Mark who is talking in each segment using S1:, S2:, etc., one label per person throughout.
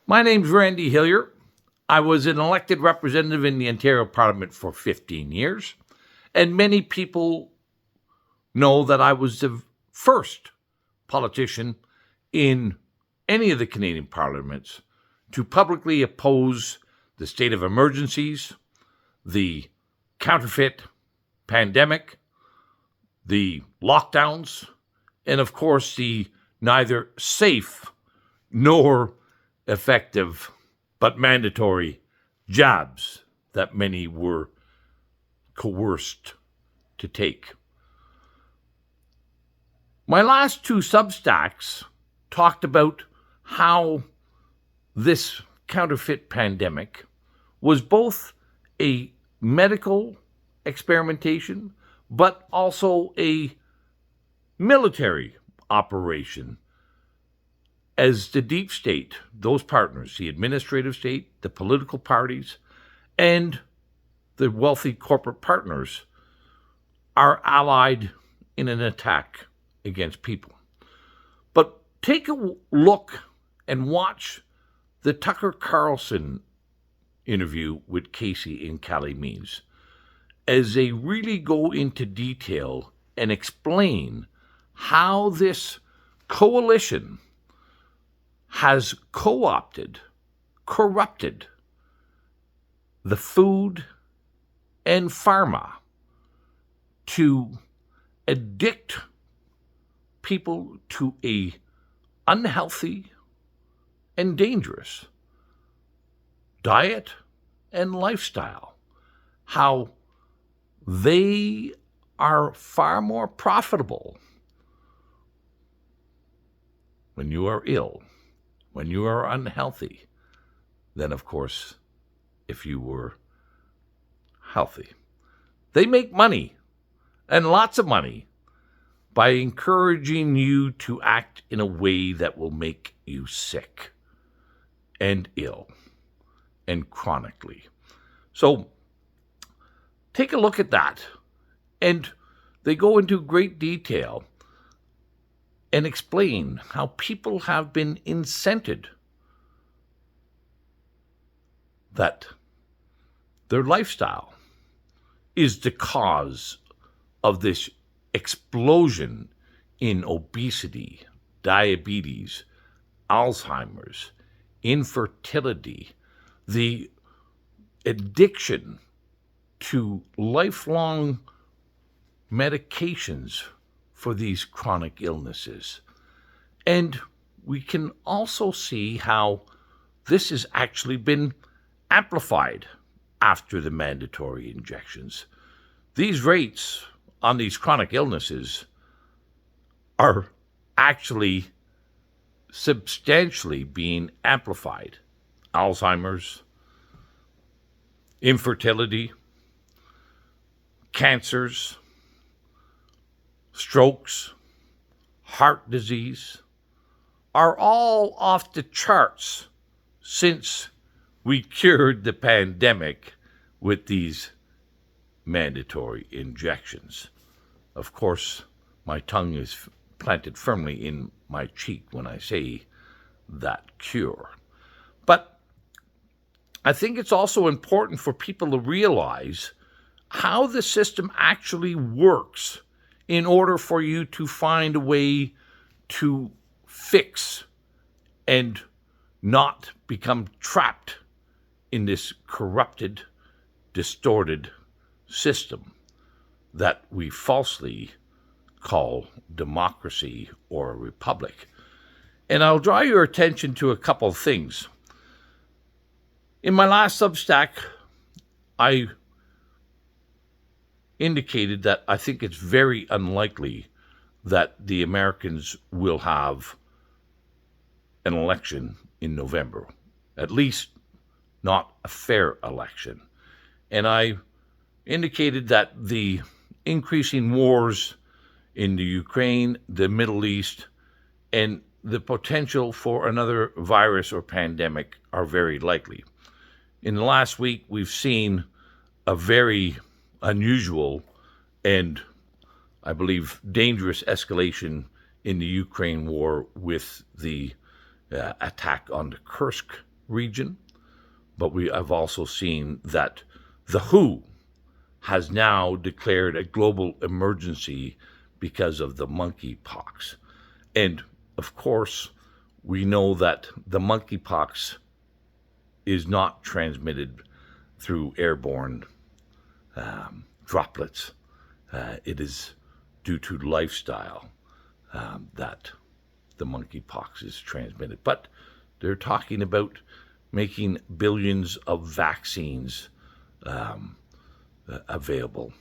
S1: My name's Randy Hillier. I was an elected representative in the Ontario Parliament for 15 years, and many people know that I was the first politician in any of the Canadian parliaments to publicly oppose the state of emergencies, the counterfeit pandemic, the lockdowns, and of course the neither safe nor effective but mandatory jabs that many were coerced to take. My last two substacks talked about how this counterfeit pandemic was both a medical experimentation, but also a military operation, as the deep state, those partners, the administrative state, the political parties, and the wealthy corporate partners, are allied in an attack against people. But take a look and watch the Tucker Carlson interview with Casey in Calamines, as they really go into detail and explain how this coalition has co-opted, corrupted the food and pharma to addict people to a unhealthy and dangerous diet and lifestyle. How they are far more profitable when you are ill, when you are unhealthy, than, of course, if you were healthy. They make money, and lots of money, by encouraging you to act in a way that will make you sick and ill and chronically. So take a look at that. And they go into great detail and explain how people have been incented that their lifestyle is the cause of this explosion in obesity, diabetes, Alzheimer's, infertility, the addiction to lifelong medications for these chronic illnesses. And we can also see how this has actually been amplified after the mandatory injections. These rates on these chronic illnesses are actually substantially being amplified. Alzheimer's, infertility, cancers, strokes, heart disease are all off the charts since we cured the pandemic with these mandatory injections. Of course, my tongue is planted firmly in my cheek when I say that cure. But I think it's also important for people to realize how the system actually works in order for you to find a way to fix and not become trapped in this corrupted, distorted system that we falsely call democracy or a republic. And I'll draw your attention to a couple of things. In my last Substack, I indicated that I think it's very unlikely that the Americans will have an election in November, at least not a fair election. And I indicated that the increasing wars in the Ukraine, the Middle East, and the potential for another virus or pandemic are very likely. In the last week, we've seen a very unusual and, I believe, dangerous escalation in the Ukraine war with the attack on the Kursk region, but we have also seen that the WHO has now declared a global emergency because of the monkeypox. And of course, we know that the monkeypox is not transmitted through airborne droplets. It is due to lifestyle that the monkeypox is transmitted. But they're talking about making billions of vaccines available.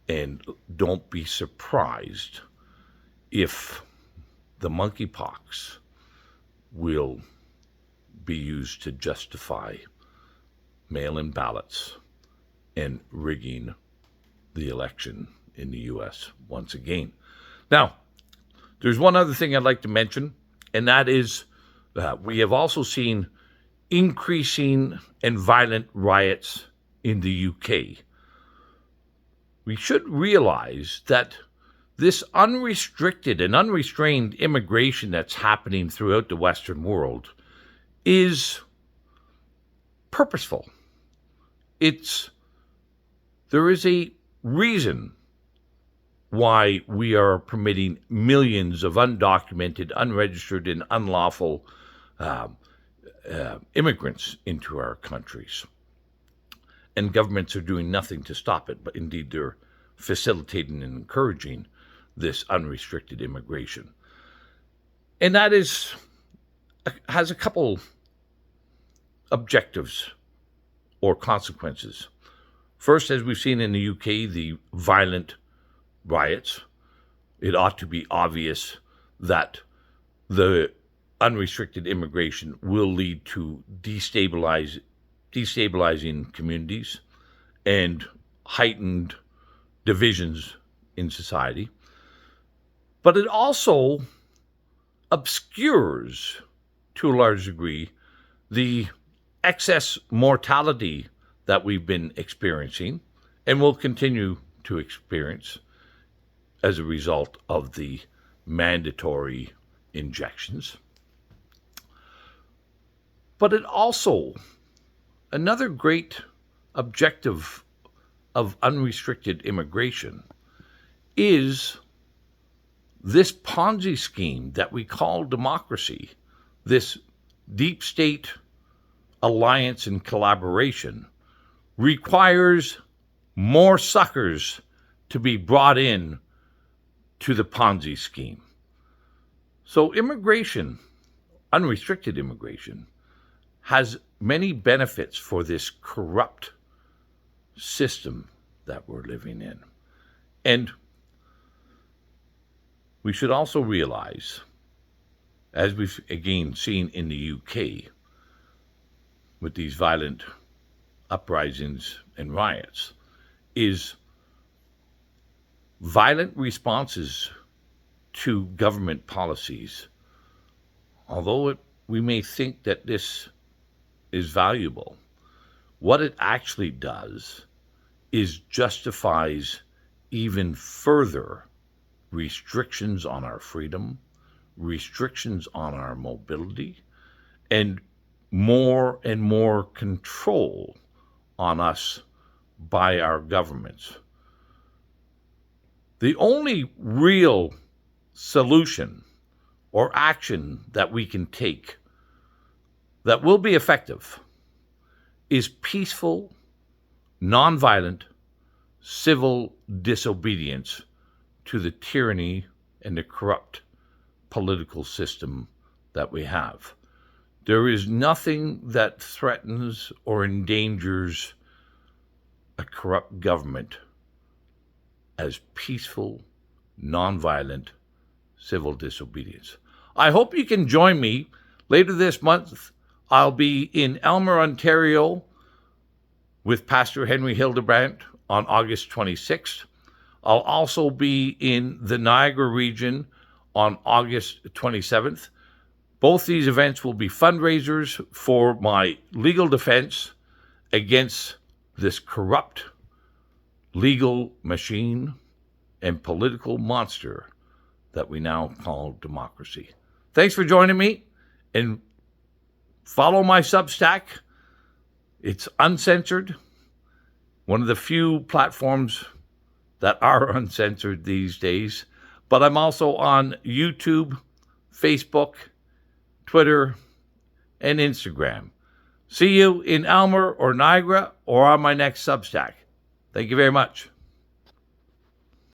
S1: And don't be surprised if the monkeypox will be used to justify mail-in ballots and rigging the election in the U.S. once again. Now, there's one other thing I'd like to mention, and that is we have also seen increasing and violent riots in the UK. We should realize that this unrestricted and unrestrained immigration that's happening throughout the Western world is purposeful. There is a reason why we are permitting millions of undocumented, unregistered, and unlawful immigrants into our countries. And governments are doing nothing to stop it, but indeed they're facilitating and encouraging this unrestricted immigration. And that has a couple objectives or consequences. First, as we've seen in the UK, the violent riots, it ought to be obvious that the unrestricted immigration will lead to destabilizing communities and heightened divisions in society. But it also obscures, to a large degree, the excess mortality that we've been experiencing and will continue to experience as a result of the mandatory injections. But it also, another great objective of unrestricted immigration is this Ponzi scheme that we call democracy, this deep state alliance and collaboration, requires more suckers to be brought in to the Ponzi scheme. So immigration, unrestricted immigration, has many benefits for this corrupt system that we're living in. And we should also realize, as we've again seen in the UK with these violent uprisings and riots, is violent responses to government policies. Although we may think that this is valuable, what it actually does is justifies even further restrictions on our freedom, restrictions on our mobility, and more control on us by our governments. The only real solution or action that we can take that will be effective is peaceful, nonviolent, civil disobedience to the tyranny and the corrupt political system that we have. There is nothing that threatens or endangers a corrupt government as peaceful, nonviolent, civil disobedience. I hope you can join me later this month. I'll be in Elmer, Ontario with Pastor Henry Hildebrandt on August 26th. I'll also be in the Niagara region on August 27th. Both these events will be fundraisers for my legal defense against this corrupt legal machine and political monster that we now call democracy. Thanks for joining me, and Follow my Substack. It's uncensored, one of the few platforms that are uncensored these days. But I'm also on YouTube, Facebook, Twitter, and Instagram. See you in Elmer or Niagara or on my next Substack. Thank you very much.